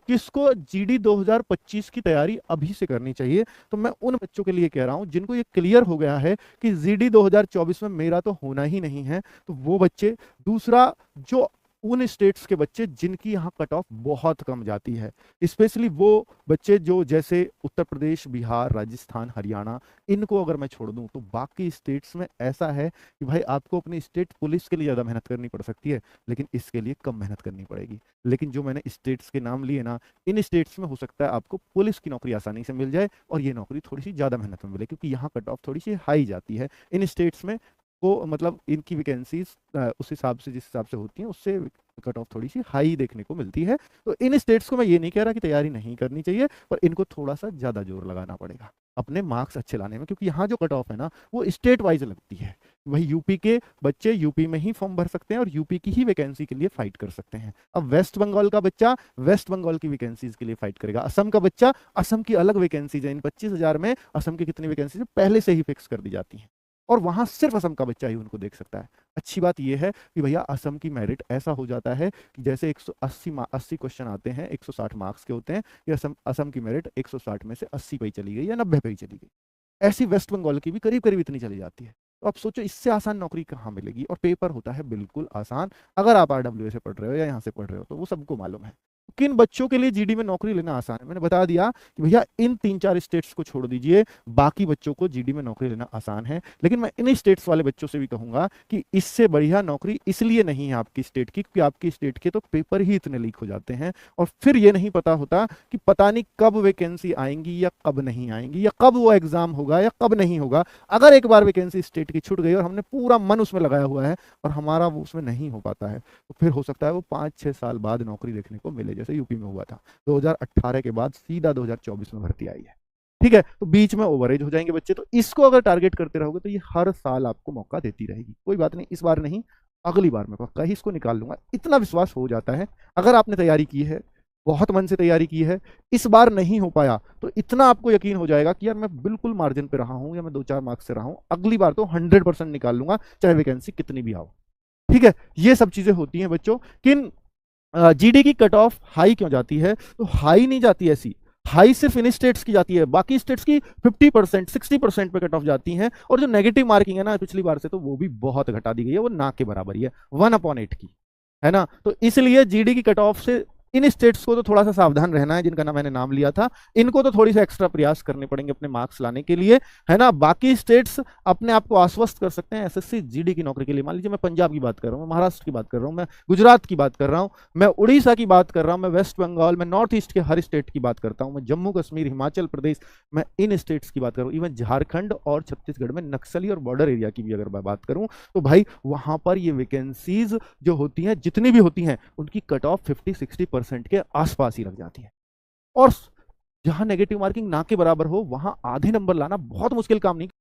किसको जीडी 2025 की तैयारी अभी से करनी चाहिए? तो मैं उन बच्चों के लिए कह रहा हूं जिनको ये क्लियर हो गया है कि जीडी 2024 में मेरा तो होना ही नहीं है, तो वो बच्चे। दूसरा, जो उन स्टेट्स के बच्चे जिनकी यहाँ कट ऑफ बहुत कम जाती है, स्पेशली वो बच्चे जो जैसे उत्तर प्रदेश, बिहार, राजस्थान, हरियाणा, इनको अगर मैं छोड़ दूं तो बाकी स्टेट्स में ऐसा है कि भाई आपको अपनी स्टेट पुलिस के लिए ज़्यादा मेहनत करनी पड़ सकती है, लेकिन इसके लिए कम मेहनत करनी पड़ेगी। लेकिन जो मैंने स्टेट्स के नाम लिए ना, इन स्टेट्स में हो सकता है आपको पुलिस की नौकरी आसानी से मिल जाए और ये नौकरी थोड़ी सी ज़्यादा मेहनत में मिले, क्योंकि यहाँ कट ऑफ थोड़ी सी हाई जाती है इन स्टेट्स में। को मतलब इनकी वैकेंसीज उस हिसाब से, जिस हिसाब से होती हैं, उससे कट ऑफ थोड़ी सी हाई देखने को मिलती है। तो इन स्टेट्स को मैं ये नहीं कह रहा कि तैयारी नहीं करनी चाहिए, पर इनको थोड़ा सा ज़्यादा जोर लगाना पड़ेगा अपने मार्क्स अच्छे लाने में, क्योंकि यहाँ जो कट ऑफ है ना वो स्टेट वाइज लगती है। वही यूपी के बच्चे यूपी में ही फॉर्म भर सकते हैं और यूपी की ही वैकेंसी के लिए फाइट कर सकते हैं। अब वेस्ट बंगाल का बच्चा वेस्ट बंगाल की वैकेंसीज के लिए फाइट करेगा, असम का बच्चा असम की अलग वैकेंसीज है। इन 25,000 में असम की कितनी वैकेंसीज पहले से ही फिक्स कर दी जाती हैं और वहां सिर्फ असम का बच्चा ही उनको देख सकता है। अच्छी बात यह है कि भैया असम की मेरिट ऐसा हो जाता है कि जैसे 180 क्वेश्चन आते हैं, 160 मार्क्स के होते हैं, कि असम असम की मेरिट 160 में से 80 पे ही चली गई या 90 पे ही चली गई। ऐसी वेस्ट बंगाल की भी करीब करीब इतनी चली जाती है। तो आप सोचो इससे आसान नौकरी कहाँ मिलेगी, और पेपर होता है बिल्कुल आसान। अगर आप आरडब्ल्यू से पढ़ रहे हो या यहाँ से पढ़ रहे हो तो वो सबको मालूम है। किन बच्चों के लिए जीडी में नौकरी लेना आसान है, मैंने बता दिया कि भैया इन 3-4 स्टेट्स को छोड़ दीजिए, बाकी बच्चों को जीडी में नौकरी लेना आसान है। लेकिन मैं इन स्टेट्स वाले बच्चों से भी कहूंगा कि इससे बढ़िया नौकरी इसलिए नहीं है आपकी स्टेट की, क्योंकि आपकी स्टेट के तो पेपर ही इतने लीक हो जाते हैं और फिर ये नहीं पता होता कि पता नहीं कब वैकेंसी आएंगी या कब नहीं आएंगी, या कब वो एग्जाम होगा या कब नहीं होगा। अगर एक बार वैकेंसी स्टेट की छूट गई और हमने पूरा मन उसमें लगाया हुआ है और हमारा वो उसमें नहीं हो पाता है, तो फिर हो सकता है वो 5-6 साल बाद नौकरी देखने को मिले, जैसे यूपी में हुआ था। 2018 के बाद सीधा 2024 में भर्ती आई है। ठीक है, तो बीच में ओवरेज हो जाएंगे बच्चे। तो इसको अगर टारगेट करते रहोगे तो ये हर साल आपको मौका देती रहेगी। कोई बात नहीं, इस बार नहीं, अगली बार मैं पक्का ही इसको निकाल लूंगा, इतना विश्वास हो जाता है। अगर आपने तैयारी की है, बहुत मन से तैयारी की है, इस बार नहीं हो पाया, तो इतना आपको यकीन हो जाएगा कि यार मैं बिल्कुल मार्जिन पे रहा हूं या मैं 2-4 मार्क्स से रहा हूं, अगली बार तो 100% निकाल लूंगा, चाहे वैकेंसी कितनी भी आओ। ठीक है, ये सब चीजें होती हैं बच्चों। किन जीडी की कट ऑफ हाई क्यों जाती है? तो हाई नहीं जाती ऐसी, हाई सिर्फ इन स्टेट्स की जाती है, बाकी स्टेट्स की 50% 60% पे कट ऑफ जाती हैं। और जो नेगेटिव मार्किंग है ना पिछली बार से, तो वो भी बहुत घटा दी गई है, वो ना के बराबर ही है, 1/8 की, है ना। तो इसलिए जीडी की कट ऑफ से इन स्टेट्स को तो थोड़ा सा सावधान रहना है, जिनका ना मैंने नाम लिया था। इनको तो थोड़ी सा एक्स्ट्रा प्रयास करने पड़ेंगे अपने मार्क्स लाने के लिए, है ना। बाकी स्टेट्स अपने आप को आश्वस्त कर सकते हैं एसएससी जीडी की नौकरी के लिए। मान लीजिए मैं पंजाब की बात कर रहा हूँ, मैं महाराष्ट्र की बात कर रहा हूँ, मैं गुजरात की बात कर रहा हूँ, मैं उड़ीसा की बात कर रहा हूँ, मैं वेस्ट बंगाल, मैं नॉर्थ ईस्ट के हर स्टेट की बात करता हूँ, मैं जम्मू कश्मीर, हिमाचल प्रदेश, मैं इन स्टेट्स की बात कर रहा हूँ। इवन झारखंड और छत्तीसगढ़ में नक्सली और बॉर्डर एरिया की भी अगर मैं बात करूँ, तो भाई वहां पर ये वैकेंसीज जो होती हैं, जितनी भी होती हैं, उनकी कट ऑफ 50-60% के आसपास ही लग जाती है। और जहां नेगेटिव मार्किंग ना के बराबर हो, वहां आधे नंबर लाना बहुत मुश्किल काम नहीं।